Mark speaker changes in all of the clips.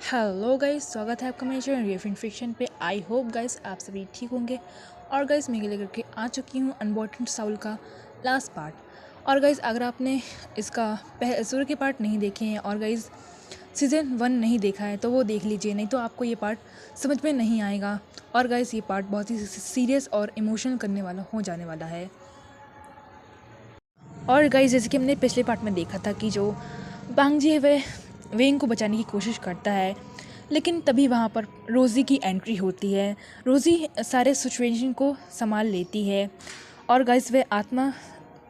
Speaker 1: Hello guys, स्वागत है आपका मेरे चैनल रिफिन फिक्शन पे। आई होप गाइस आप सभी ठीक होंगे। और गाइस मैं लेकर के आ चुकी हूँ अनबॉटन साउल का लास्ट पार्ट। और गाइस अगर आपने इसका शुरू के पार्ट नहीं देखे हैं और गाइस सीज़न 1 नहीं देखा है तो वो देख लीजिए, नहीं तो आपको ये पार्ट समझ में नहीं आएगा। और गाइस ये पार्ट बहुत ही सीरियस और इमोशनल करने वाला हो जाने वाला है। और गाइस जैसे कि हमने पिछले पार्ट में देखा था कि जो बांगजी है वह वेंग को बचाने की कोशिश करता है, लेकिन तभी वहाँ पर रोज़ी की एंट्री होती है। रोज़ी सारे सिचुएशन को संभाल लेती है और गाइस वह आत्मा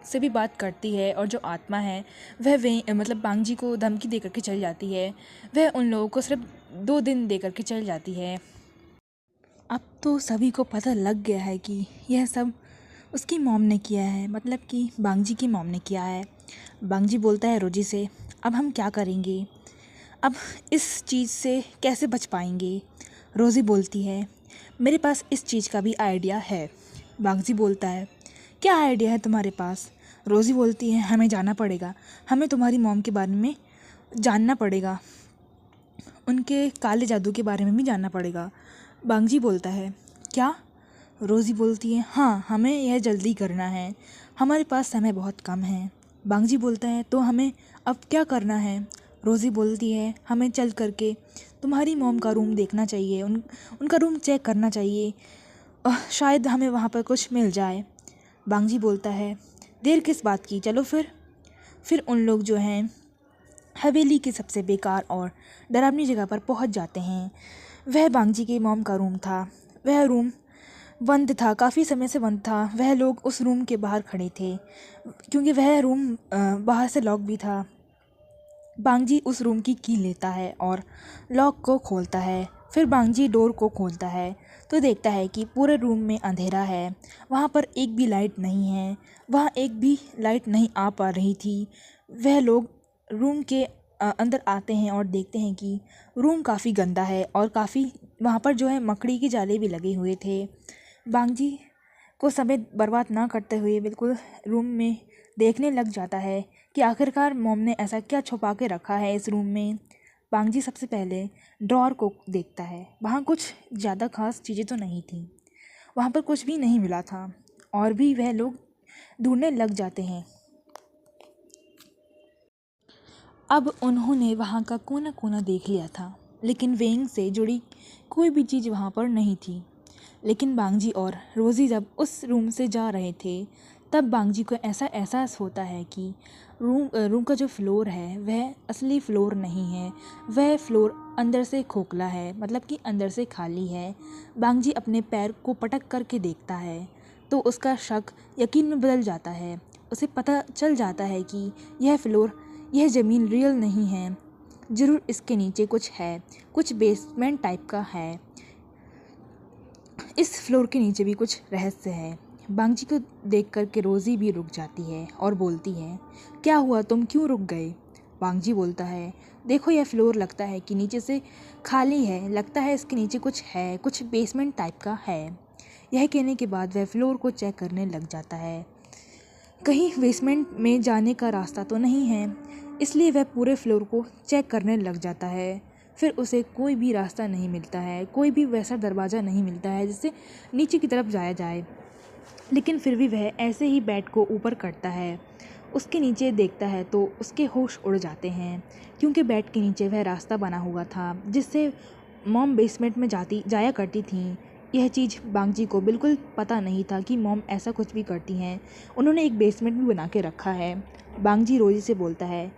Speaker 1: से भी बात करती है, और जो आत्मा है वह मतलब बांगजी को धमकी दे करके चली जाती है। वह उन लोगों को सिर्फ 2 दिन दे करके चली जाती है। अब तो सभी को पता लग गया है कि यह सब उसकी मॉम ने किया है, मतलब कि बांगजी की मॉम ने किया है। बांगजी बोलता है रोजी से, अब हम क्या करेंगे, अब इस चीज़ से कैसे बच पाएंगे। रोज़ी बोलती है, मेरे पास इस चीज़ का भी आइडिया है। बांगजी बोलता है, क्या आइडिया है तुम्हारे पास। रोज़ी बोलती है, हमें जाना पड़ेगा, हमें तुम्हारी मॉम के बारे में जानना पड़ेगा, उनके काले जादू के बारे में भी जानना पड़ेगा। बांगजी बोलता है, क्या। रोज़ी बोलती है, हाँ, हमें यह जल्दी करना है, हमारे पास समय बहुत कम है। बांगजी बोलता है, तो हमें अब क्या करना है। रोज़ी बोलती है, हमें चल करके तुम्हारी मॉम का रूम देखना चाहिए, उनका रूम चेक करना चाहिए, शायद हमें वहाँ पर कुछ मिल जाए। बांगजी बोलता है, देर किस बात की, चलो फिर उन लोग जो हैं हवेली के सबसे बेकार और डरावनी जगह पर पहुँच जाते हैं। वह बांगजी के मॉम का रूम था। वह रूम बंद था, काफ़ी समय से बंद था। वह लोग उस रूम के बाहर खड़े थे क्योंकि वह रूम बाहर से लॉक भी था। बांगजी उस रूम की लेता है और लॉक को खोलता है। फिर बांगजी डोर को खोलता है तो देखता है कि पूरे रूम में अंधेरा है। वहाँ पर एक भी लाइट नहीं है, वहाँ एक भी लाइट नहीं आ पा रही थी। वह लोग रूम के अंदर आते हैं और देखते हैं कि रूम काफ़ी गंदा है और काफ़ी वहाँ पर जो है मकड़ी के जाले भी लगे हुए थे। बांगजी को समय बर्बाद ना करते हुए बिल्कुल रूम में देखने लग जाता है कि आखिरकार मॉम ने ऐसा क्या छुपा के रखा है इस रूम में। बांगजी सबसे पहले ड्रॉर को देखता है, वहाँ कुछ ज़्यादा खास चीज़ें तो नहीं थी, वहाँ पर कुछ भी नहीं मिला था और भी वह लोग ढूंढने लग जाते हैं। अब उन्होंने वहाँ का कोना कोना देख लिया था, लेकिन वेंग से जुड़ी कोई भी चीज़ वहाँ पर नहीं थी। लेकिन बांगजी और रोज़ी जब उस रूम से जा रहे थे तब बांगजी को ऐसा एहसास होता है कि रूम का जो फ्लोर है वह असली फ्लोर नहीं है, वह फ्लोर अंदर से खोखला है, मतलब कि अंदर से खाली है। बांगजी अपने पैर को पटक करके देखता है तो उसका शक यकीन में बदल जाता है। उसे पता चल जाता है कि यह ज़मीन रियल नहीं है, ज़रूर इसके नीचे कुछ है, कुछ बेसमेंट टाइप का है, इस फ्लोर के नीचे भी कुछ रहस्य है। बांगजी को देख कर के रोज़ी भी रुक जाती है और बोलती है, क्या हुआ, तुम क्यों रुक गए। बांगजी बोलता है, देखो यह फ्लोर लगता है कि नीचे से खाली है, लगता है इसके नीचे कुछ है, कुछ बेसमेंट टाइप का है। यह कहने के बाद वह फ्लोर को चेक करने लग जाता है, कहीं बेसमेंट में जाने का रास्ता तो नहीं है, इसलिए वह पूरे फ्लोर को चेक करने लग जाता है। फिर उसे कोई भी रास्ता नहीं मिलता है, कोई भी वैसा दरवाज़ा नहीं मिलता है जिससे नीचे की तरफ जाया जाए। लेकिन फिर भी वह ऐसे ही बैट को ऊपर करता है, उसके नीचे देखता है तो उसके होश उड़ जाते हैं, क्योंकि बैट के नीचे वह रास्ता बना हुआ था जिससे मॉम बेसमेंट में जाया करती थी। यह चीज़ बांगजी को बिल्कुल पता नहीं था कि मॉम ऐसा कुछ भी करती हैं। उन्होंने एक बेसमेंट भी बना के रखा है। बांगजी रोज़ी से बोलता है,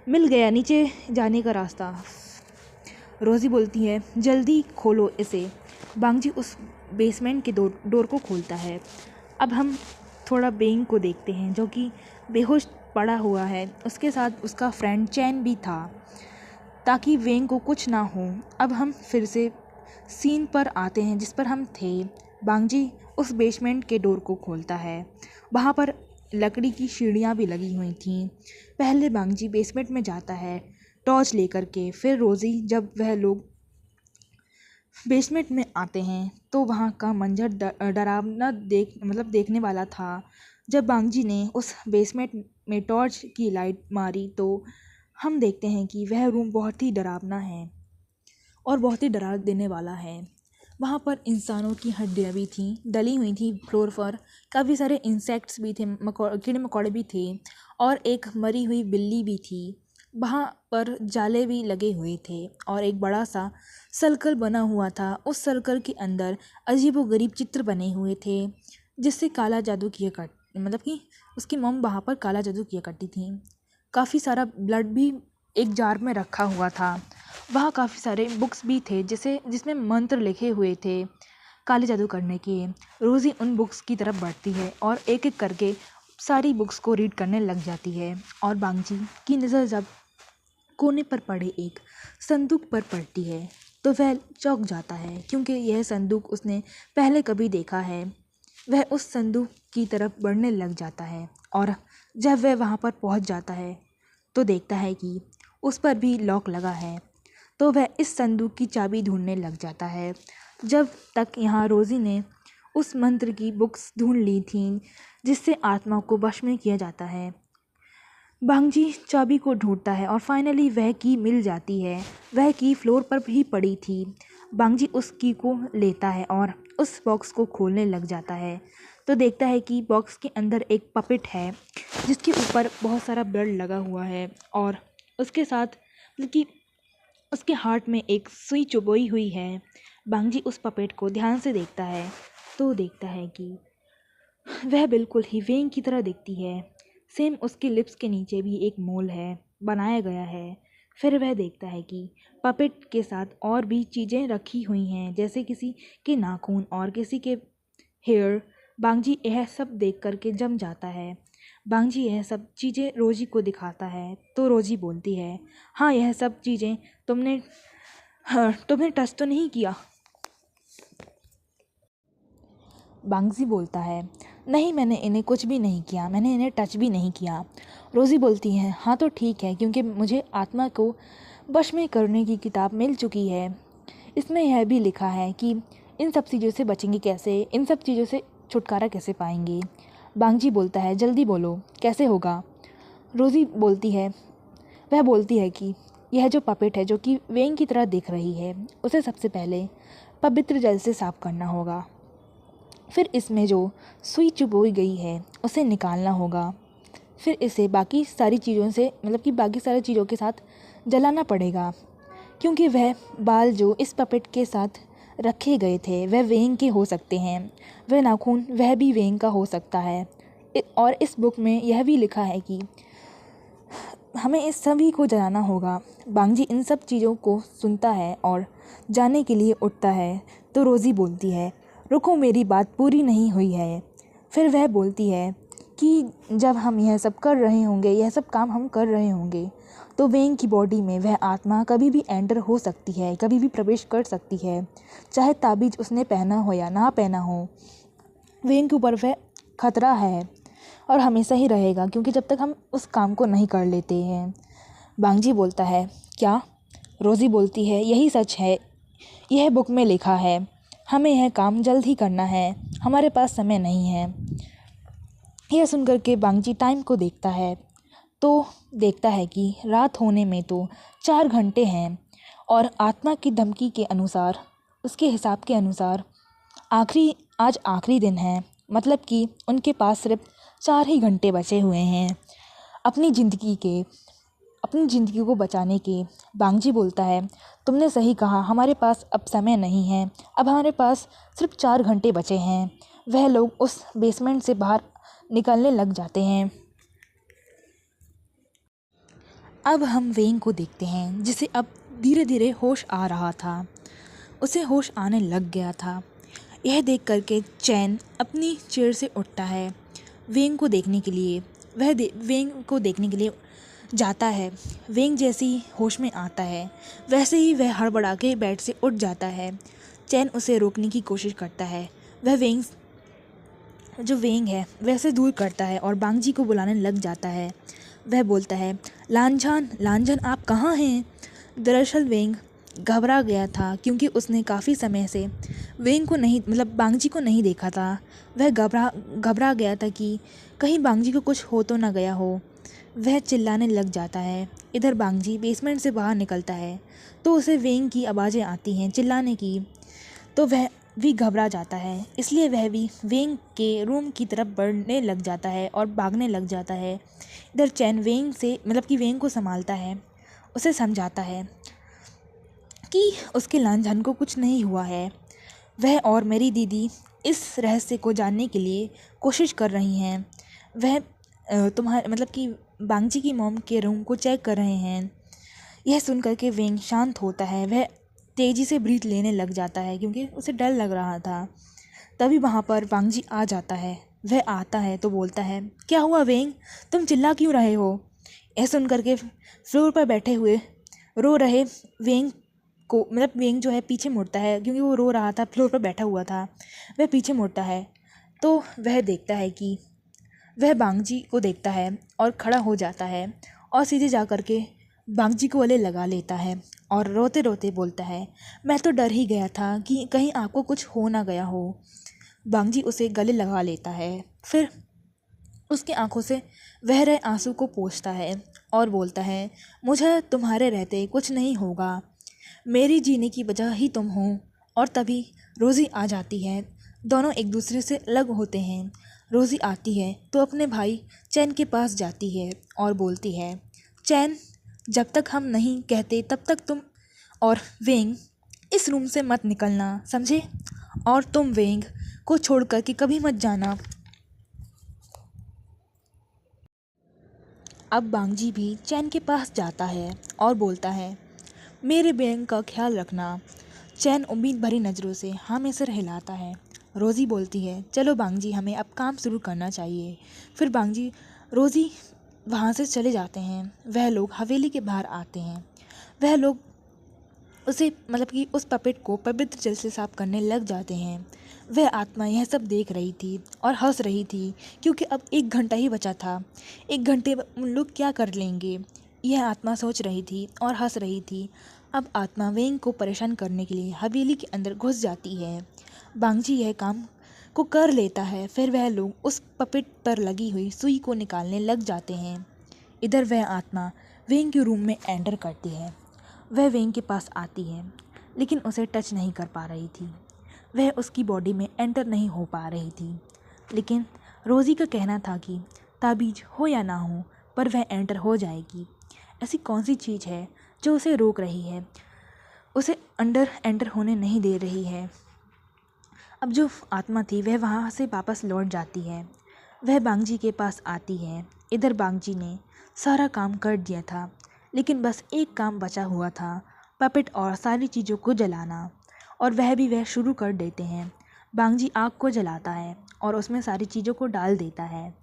Speaker 1: मिल गया नीचे जाने का रास्ता। रोज़ी बोलती है, जल्दी खोलो इसे। बांगजी उस बेसमेंट के डोर को खोलता है। अब हम थोड़ा बेंग को देखते हैं जो कि बेहोश पड़ा हुआ है, उसके साथ उसका फ्रेंड चैन भी था, ताकि वेंग को कुछ ना हो। अब हम फिर से सीन पर आते हैं जिस पर हम थे। बांगजी उस बेसमेंट के डोर को खोलता है, वहाँ पर लकड़ी की सीढ़ियाँ भी लगी हुई थीं। पहले बांगजी बेसमेंट में जाता है टॉर्च लेकर के। फिर रोज़ी जब वह लोग बेसमेंट में आते हैं तो वहाँ का मंजर डरावना देखने वाला था। जब बांगजी ने उस बेसमेंट में टॉर्च की लाइट मारी तो हम देखते हैं कि वह रूम बहुत ही डरावना है। और बहुत ही डरा देने वाला है। वहाँ पर इंसानों की हड्डियाँ भी थीं, डली हुई थी फ्लोर पर। काफ़ी सारे इंसेक्ट्स भी थे, कीड़े मकोड़े भी थे, और एक मरी हुई बिल्ली भी थी। वहाँ पर जाले भी लगे हुए थे और एक बड़ा सा सर्कल बना हुआ था। उस सर्कल के अंदर अजीबोगरीब चित्र बने हुए थे, जिससे काला जादू किया कर मतलब कि उसकी मॉम वहाँ पर काला जादू किया करती थी। काफ़ी सारा ब्लड भी एक जार में रखा हुआ था। वहाँ काफ़ी सारे बुक्स भी थे जिसमें मंत्र लिखे हुए थे काले जादू करने के। रोज़ी उन बुक्स की तरफ बढ़ती है और एक एक करके सारी बुक्स को रीड करने लग जाती है। और बांगजी की नज़र जब कोने पर पड़े एक संदूक पर पड़ती है तो वह चौंक जाता है, क्योंकि यह संदूक उसने पहले कभी देखा है। वह उस संदूक की तरफ बढ़ने लग जाता है और जब वह वहाँ पर पहुँच जाता है तो देखता है कि उस पर भी लॉक लगा है। तो वह इस संदूक की चाबी ढूंढने लग जाता है। जब तक यहाँ रोज़ी ने उस मंत्र की बुक्स ढूंढ ली थीं जिससे आत्मा को वश में किया जाता है, बांगजी चाबी को ढूंढता है और फाइनली वह की मिल जाती है। वह की फ्लोर पर ही पड़ी थी। बांगजी उस की को लेता है और उस बॉक्स को खोलने लग जाता है तो देखता है कि बॉक्स के अंदर एक पपेट है जिसके ऊपर बहुत सारा ब्लड लगा हुआ है, और उसके साथ मतलब कि उसके हार्ट में एक सुई चुभोई हुई है। बांगजी उस पपेट को ध्यान से देखता है तो देखता है कि वह बिल्कुल ही वेंग की तरह दिखती है। सेम उसके लिप्स के नीचे भी एक मोल है, बनाया गया है। फिर वह देखता है कि पपेट के साथ और भी चीज़ें रखी हुई हैं, जैसे किसी के नाखून और किसी के हेयर। बांगजी यह सब देख कर के जम जाता है। बांगजी यह सब चीज़ें रोजी को दिखाता है तो रोजी बोलती है, हाँ यह सब चीज़ें तुमने टच तो नहीं किया? बांगजी बोलता है, नहीं मैंने इन्हें कुछ भी नहीं किया, मैंने इन्हें टच भी नहीं किया। रोज़ी बोलती है, हाँ तो ठीक है, क्योंकि मुझे आत्मा को वश में करने की किताब मिल चुकी है। इसमें यह भी लिखा है कि इन सब चीज़ों से बचेंगे कैसे, इन सब चीज़ों से छुटकारा कैसे पाएंगे। बांगजी बोलता है, जल्दी बोलो कैसे होगा। रोज़ी बोलती है कि यह जो पपेट है जो कि वेंग की तरह दिख रही है, उसे सबसे पहले पवित्र जल से साफ करना होगा। फिर इसमें जो सुई चुभोई गई है उसे निकालना होगा। फिर इसे बाकी सारी चीज़ों के साथ जलाना पड़ेगा, क्योंकि वह बाल जो इस पपेट के साथ रखे गए थे वह वेंग के हो सकते हैं। वह नाखून वह भी वेंग का हो सकता है। और इस बुक में यह भी लिखा है कि हमें इस सभी को जलाना होगा। बांगजी इन सब चीज़ों को सुनता है और जाने के लिए उठता है तो रोज़ी बोलती है, रुको मेरी बात पूरी नहीं हुई है। फिर वह बोलती है कि जब हम यह सब कर रहे होंगे, यह सब काम हम कर रहे होंगे, तो वेंग की बॉडी में वह आत्मा कभी भी एंटर हो सकती है, कभी भी प्रवेश कर सकती है, चाहे ताबीज उसने पहना हो या ना पहना हो। वेंग के ऊपर वह खतरा है और हमेशा ही रहेगा, क्योंकि जब तक हम उस काम को नहीं कर लेते हैं। बांगजी बोलता है, क्या? रोज़ी बोलती है, यही सच है, यह बुक में लिखा है, हमें यह काम जल्द ही करना है, हमारे पास समय नहीं है। यह सुनकर के बांगजी टाइम को देखता है तो देखता है कि रात होने में तो 4 घंटे हैं, और आत्मा की धमकी के अनुसार, उसके हिसाब के अनुसार आज आखिरी दिन है, मतलब कि उनके पास सिर्फ 4 ही घंटे बचे हुए हैं अपनी ज़िंदगी को बचाने के। बांगजी बोलता है, तुमने सही कहा, हमारे पास अब समय नहीं है, अब हमारे पास सिर्फ 4 घंटे बचे हैं। वह लोग उस बेसमेंट से बाहर निकलने लग जाते हैं। अब हम वेंग को देखते हैं, जिसे अब धीरे धीरे होश आ रहा था। उसे होश आने लग गया था। यह देख करके चैन अपनी चेयर से उठता है वेंग को देखने के लिए। वेंग को देखने के लिए जाता है। वेंग जैसे ही होश में आता है वैसे ही वह हड़बड़ा के बेड से उठ जाता है। चैन उसे रोकने की कोशिश करता है। वह वेंग है वैसे दूर करता है और बांगजी को बुलाने लग जाता है। वह बोलता है, लांझन आप कहाँ हैं? दरअसल वेंग घबरा गया था, क्योंकि उसने काफ़ी समय से बांगजी को नहीं देखा था। वह घबरा गया था कि कहीं बांगजी को कुछ हो तो ना गया हो। वह चिल्लाने लग जाता है। इधर बांगजी बेसमेंट से बाहर निकलता है तो उसे वेंग की आवाज़ें आती हैं चिल्लाने की, तो वह भी घबरा जाता है, इसलिए वह भी वेंग के रूम की तरफ बढ़ने लग जाता है और भागने लग जाता है। इधर चैन वेंग से मतलब कि वेंग को संभालता है, उसे समझाता है कि उसके लांझन को कुछ नहीं हुआ है। वह और मेरी दीदी इस रहस्य को जानने के लिए कोशिश कर रही हैं। वह तुम्हारे मतलब कि बांगजी की मॉम के रूम को चेक कर रहे हैं। यह सुन कर के वेंग शांत होता है। वह तेज़ी से ब्रीथ लेने लग जाता है क्योंकि उसे डर लग रहा था। तभी वहाँ पर बांगजी आ जाता है। वह आता है तो बोलता है, क्या हुआ वेंग, तुम चिल्ला क्यों रहे हो? यह सुन कर के फ्लोर पर बैठे हुए रो रहे वेंग को मतलब वेंग जो है पीछे मुड़ता है क्योंकि वो रो रहा था, फ्लोर पर बैठा हुआ था। वह पीछे मुड़ता है तो वह देखता है कि वह बांगजी को देखता है और खड़ा हो जाता है और सीधे जा कर के बांगजी को गले लगा लेता है और रोते रोते बोलता है, मैं तो डर ही गया था कि कहीं आपको कुछ हो ना गया हो। बांगजी उसे गले लगा लेता है, फिर उसकी आंखों से बह रहे आंसू को पोंछता है और बोलता है, मुझे तुम्हारे रहते कुछ नहीं होगा, मेरी जीने की वजह ही तुम हो। और तभी रोज़ी आ जाती है। दोनों एक दूसरे से अलग होते हैं। रोज़ी आती है तो अपने भाई चैन के पास जाती है और बोलती है, चैन, जब तक हम नहीं कहते तब तक तुम और वेंग इस रूम से मत निकलना, समझे? और तुम वेंग को छोड़ कर के कभी मत जाना। अब बांगजी भी चैन के पास जाता है और बोलता है, मेरे वेंग का ख्याल रखना। चैन उम्मीद भरी नज़रों से हाँ में सिर हिलाता है। रोज़ी बोलती है, चलो बांगजी, हमें अब काम शुरू करना चाहिए। फिर बांगजी रोज़ी वहाँ से चले जाते हैं। वह लोग हवेली के बाहर आते हैं। वह लोग उसे मतलब कि उस पपेट को पवित्र जल से साफ करने लग जाते हैं। वह आत्मा यह सब देख रही थी और हंस रही थी क्योंकि अब 1 घंटा ही बचा था। 1 घंटे उन लोग क्या कर लेंगे, यह आत्मा सोच रही थी और हंस रही थी। अब आत्मा वेंग को परेशान करने के लिए हवेली के अंदर घुस जाती है। बांगजी यह काम को कर लेता है। फिर वह लोग उस पपेट पर लगी हुई सुई को निकालने लग जाते हैं। इधर वह आत्मा वेंग के रूम में एंटर करती है। वह वेंग के पास आती है लेकिन उसे टच नहीं कर पा रही थी। वह उसकी बॉडी में एंटर नहीं हो पा रही थी। लेकिन रोज़ी का कहना था कि ताबीज हो या ना हो पर वह एंटर हो जाएगी। ऐसी कौन सी चीज़ है जो उसे रोक रही है, उसे अंदर एंटर होने नहीं दे रही है? अब जो आत्मा थी वह वहाँ से वापस लौट जाती है। वह बांगजी के पास आती है। इधर बांगजी ने सारा काम कर दिया था लेकिन बस एक काम बचा हुआ था, पपेट और सारी चीज़ों को जलाना। और वह शुरू कर देते हैं। बांगजी आग को जलाता है और उसमें सारी चीज़ों को डाल देता है,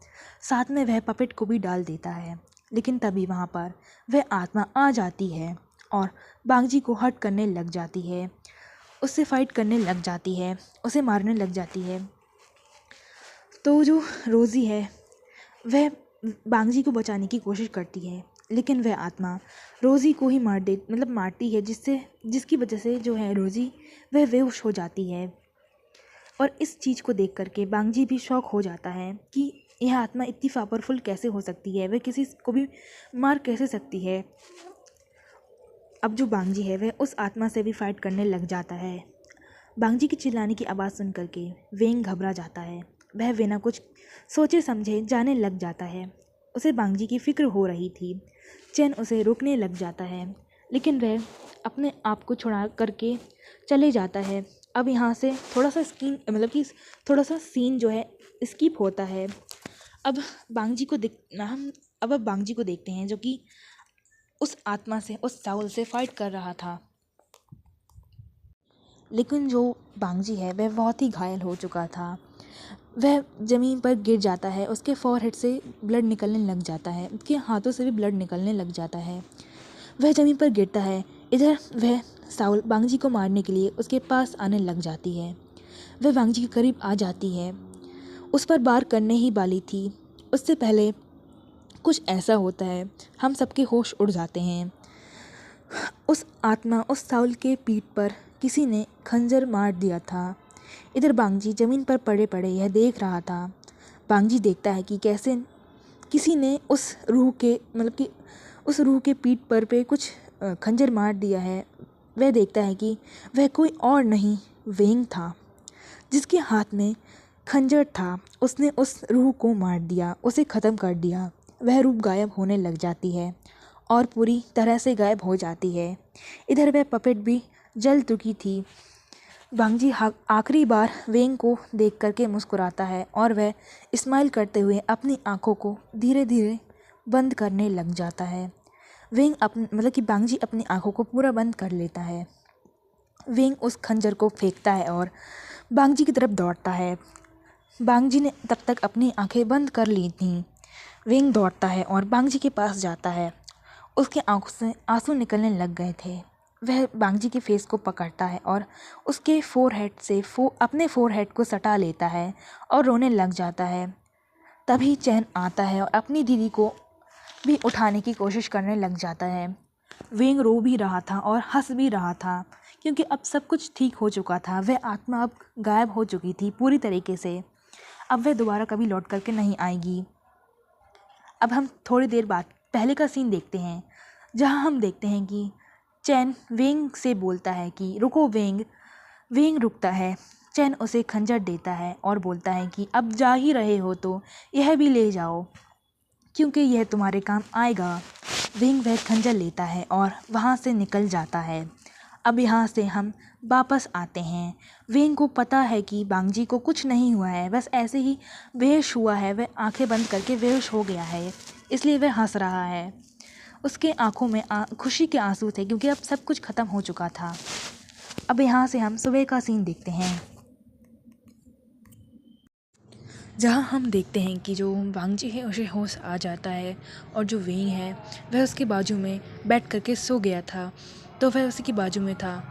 Speaker 1: साथ में वह पपेट को भी डाल देता है। लेकिन तभी वहाँ पर वह आत्मा आ जाती है और बांगजी को हर्ट करने लग जाती है, उससे फाइट करने लग जाती है, उसे मारने लग जाती है। तो जो रोज़ी है वह बांगजी को बचाने की कोशिश करती है लेकिन वह आत्मा रोज़ी को ही मारती है, जिसकी वजह से जो है रोज़ी वह बेहोश हो जाती है। और इस चीज़ को देख करके बांगजी भी शॉक हो जाता है कि यह आत्मा इतनी पावरफुल कैसे हो सकती है, वह किसी को भी मार कैसे सकती है। अब जो बांगजी है वह उस आत्मा से भी फाइट करने लग जाता है। बांगजी की चिल्लाने की आवाज़ सुन करके वेंग घबरा जाता है। वह बिना कुछ सोचे समझे जाने लग जाता है। उसे बांगजी की फ़िक्र हो रही थी। चैन उसे रोकने लग जाता है लेकिन वह अपने आप को छुड़ा करके चले जाता है। अब यहाँ से थोड़ा सा सीन जो है स्किप होता है। अब बांगजी को अब बांगजी को देखते हैं जो कि उस आत्मा से, उस साउल से फाइट कर रहा था। लेकिन जो बांगजी है वह बहुत ही घायल हो चुका था। वह ज़मीन पर गिर जाता है, उसके फॉरहेड से ब्लड निकलने लग जाता है, उसके हाथों से भी ब्लड निकलने लग जाता है। वह ज़मीन पर गिरता है। इधर वह साउल बांगजी को मारने के लिए उसके पास आने लग जाती है। वह बांगजी के करीब आ जाती है, उस पर वार करने ही वाली थी। उससे पहले कुछ ऐसा होता है, हम सबके होश उड़ जाते हैं। उस साउल के पीठ पर किसी ने खंजर मार दिया था। इधर बांगजी ज़मीन पर पड़े पड़े यह देख रहा था। बांगजी देखता है कि कैसे किसी ने उस रूह के मतलब कि उस रूह के पीठ पर पे कुछ खंजर मार दिया है। वह देखता है कि वह कोई और नहीं वेंग था, जिसके हाथ में खंजर था। उसने उस रूह को मार दिया, उसे ख़त्म कर दिया। वह रूह गायब होने लग जाती है और पूरी तरह से गायब हो जाती है। इधर वह पपेट भी जल चुकी थी। बांगजी आखिरी बार वेंग को देख करके मुस्कुराता है और वह स्माइल करते हुए अपनी आंखों को धीरे धीरे बंद करने लग जाता है। वेंग मतलब कि बांगजी अपनी आंखों को पूरा बंद कर लेता है। वेंग उस खंजर को फेंकता है और बांगजी की तरफ दौड़ता है। बांगजी ने तब तक अपनी आंखें बंद कर ली थीं। वेंग दौड़ता है और बांगजी के पास जाता है। उसके आंखों से आंसू निकलने लग गए थे। वह बांगजी के फेस को पकड़ता है और उसके फोरहेड से अपने फोरहेड को सटा लेता है और रोने लग जाता है। तभी चैन आता है और अपनी दीदी को भी उठाने की कोशिश करने लग जाता है। वेंग रो भी रहा था और हंस भी रहा था, क्योंकि अब सब कुछ ठीक हो चुका था। वह आत्मा अब गायब हो चुकी थी पूरी तरीके से। अब वह दोबारा कभी लौट करके नहीं आएगी। अब हम थोड़ी देर बाद पहले का सीन देखते हैं, जहां हम देखते हैं कि चैन वेंग से बोलता है कि रुको वेंग। वेंग रुकता है। चैन उसे खंजर देता है और बोलता है कि अब जा ही रहे हो तो यह भी ले जाओ, क्योंकि यह तुम्हारे काम आएगा। वेंग वह खंजर लेता है और वहाँ से निकल जाता है। अब यहाँ से हम वापस आते हैं। वेंग को पता है कि बांगजी को कुछ नहीं हुआ है, बस ऐसे ही बेहोश हुआ है। वह आंखें बंद करके बेहोश हो गया है, इसलिए वह हंस रहा है। उसके आंखों में खुशी के आंसू थे, क्योंकि अब सब कुछ ख़त्म हो चुका था। अब यहाँ से हम सुबह का सीन देखते हैं, जहाँ हम देखते हैं कि जो बांगजी है उसे होश आ जाता है और जो वेंग है वह उसके बाजू में बैठ करके सो गया था। तो वह उसी के बाजू में था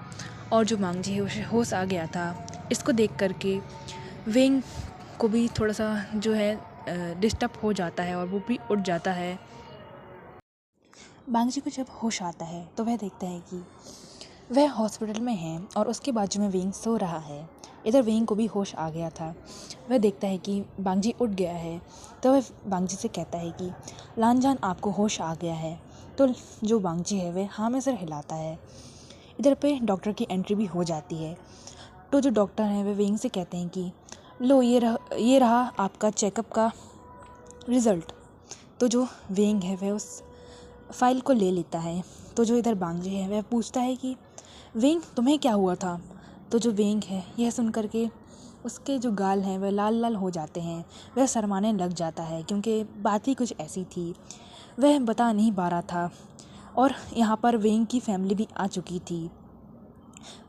Speaker 1: और जो बांगजी है उसे होश आ गया था। इसको देख करके वेंग को भी थोड़ा सा जो है डिस्टर्ब हो जाता है और वो भी उठ जाता है। बांगजी को जब होश आता है तो वह देखता है कि वह हॉस्पिटल में है और उसके बाजू में वेंग सो रहा है। इधर वेंग को भी होश आ गया था। वह देखता है कि बांगजी उठ गया है, तो वह बांगजी से कहता है कि लानजान आपको होश आ गया है। तो जो बांगजी है वह हाँ में सिर हिलाता है। इधर पे डॉक्टर की एंट्री भी हो जाती है। तो जो डॉक्टर हैं वह वेंग से कहते हैं कि लो ये रहा आपका चेकअप का रिज़ल्ट। तो जो वेंग है वह उस फाइल को ले लेता है। तो जो इधर बांगजी है वह पूछता है कि वेंग तुम्हें क्या हुआ था। तो जो वेंग है यह सुन करके उसके जो गाल हैं वह लाल लाल हो जाते हैं। वह शर्माने लग जाता है, क्योंकि बात ही कुछ ऐसी थी, वह बता नहीं पा रहा था। और यहाँ पर वेंग की फैमिली भी आ चुकी थी।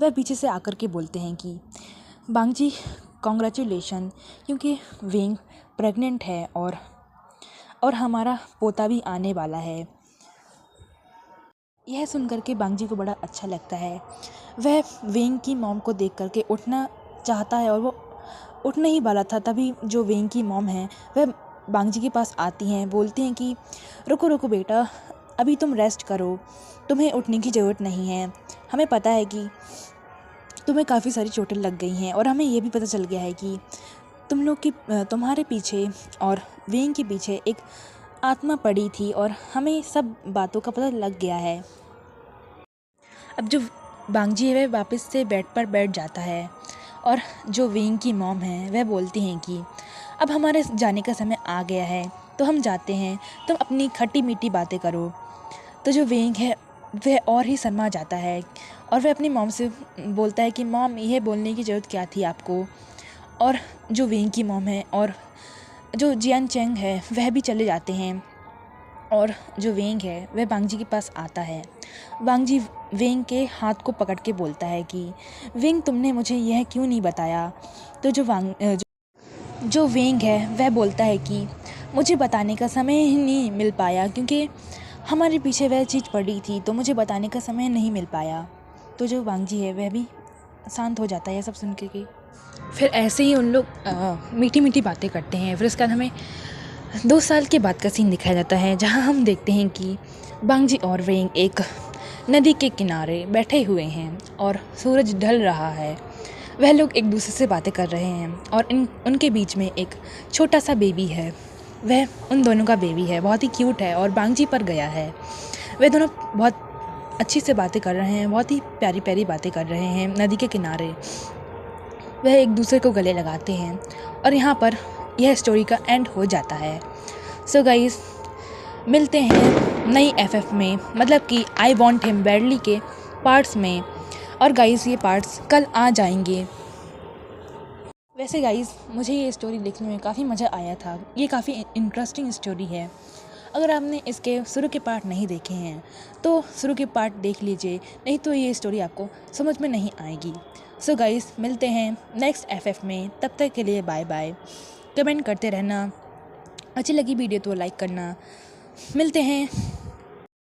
Speaker 1: वह पीछे से आकर के बोलते हैं कि बांगजी कॉन्ग्रेचुलेशन, क्योंकि वेंग प्रेग्नेंट है और हमारा पोता भी आने वाला है। यह सुनकर के बांगजी को बड़ा अच्छा लगता है। वह वेंग की मॉम को देख करके उठना चाहता है और वो उठने ही वाला था, तभी जो वेंग की मॉम है वह बांगजी के पास आती हैं। बोलती हैं कि रुको रुको बेटा, अभी तुम रेस्ट करो, तुम्हें उठने की ज़रूरत नहीं है। हमें पता है कि तुम्हें काफ़ी सारी चोटें लग गई हैं और हमें ये भी पता चल गया है कि तुम्हारे पीछे और वेंग के पीछे एक आत्मा पड़ी थी और हमें सब बातों का पता लग गया है। अब जो बांगजी है वह वापस से बेड पर बैठ जाता है और जो वेंग की मॉम है वह बोलती हैं कि अब हमारे जाने का समय आ गया है, तो हम जाते हैं, तुम अपनी खट्टी मीठी बातें करो। तो जो वेंग है वह और ही शर्मा जाता है और वह अपनी मॉम से बोलता है कि मॉम, यह बोलने की ज़रूरत क्या थी आपको। और जो वेंग की मॉम है और जो जियान चेंग है वह भी चले जाते हैं और जो वेंग है वह बांगजी के पास आता है। बांगजी वेंग के हाथ को पकड़ के बोलता है कि वेंग, तुमने मुझे यह क्यों नहीं बताया। तो जो वेंग है वह बोलता है कि मुझे बताने का समय ही नहीं मिल पाया, क्योंकि हमारे पीछे वह चीज़ पड़ी थी, तो मुझे बताने का समय नहीं मिल पाया। तो जो बांगजी है वह भी शांत हो जाता है सब सुन के। फिर ऐसे ही उन लोग मीठी मीठी बातें करते हैं। फिर उसके बाद हमें 2 साल के बाद का सीन दिखाया जाता है, जहां हम देखते हैं कि बांगजी और वेंग एक नदी के किनारे बैठे हुए हैं और सूरज ढल रहा है। वह लोग एक दूसरे से बातें कर रहे हैं और उनके बीच में एक छोटा सा बेबी है। वह उन दोनों का बेबी है, बहुत ही क्यूट है और बांगजी पर गया है। वे दोनों बहुत अच्छी से बातें कर रहे हैं, बहुत ही प्यारी प्यारी बातें कर रहे हैं नदी के किनारे। वह एक दूसरे को गले लगाते हैं और यहाँ पर यह स्टोरी का एंड हो जाता है। सो गाइस, मिलते हैं नई एफएफ में, मतलब कि आई वॉन्ट हिम बैडली के पार्ट्स में। और गाइस, ये पार्ट्स कल आ जाएंगे। वैसे गाइस, मुझे ये स्टोरी देखने में काफ़ी मज़ा आया था। ये काफ़ी इंटरेस्टिंग स्टोरी है। अगर आपने इसके शुरू के पार्ट नहीं देखे हैं तो शुरू के पार्ट देख लीजिए, नहीं तो ये स्टोरी आपको समझ में नहीं आएगी। सो गाइस, मिलते हैं नेक्स्ट एफएफ में। तब तक के लिए बाय बाय। कमेंट करते रहना, अच्छी लगी वीडियो तो लाइक करना। मिलते हैं।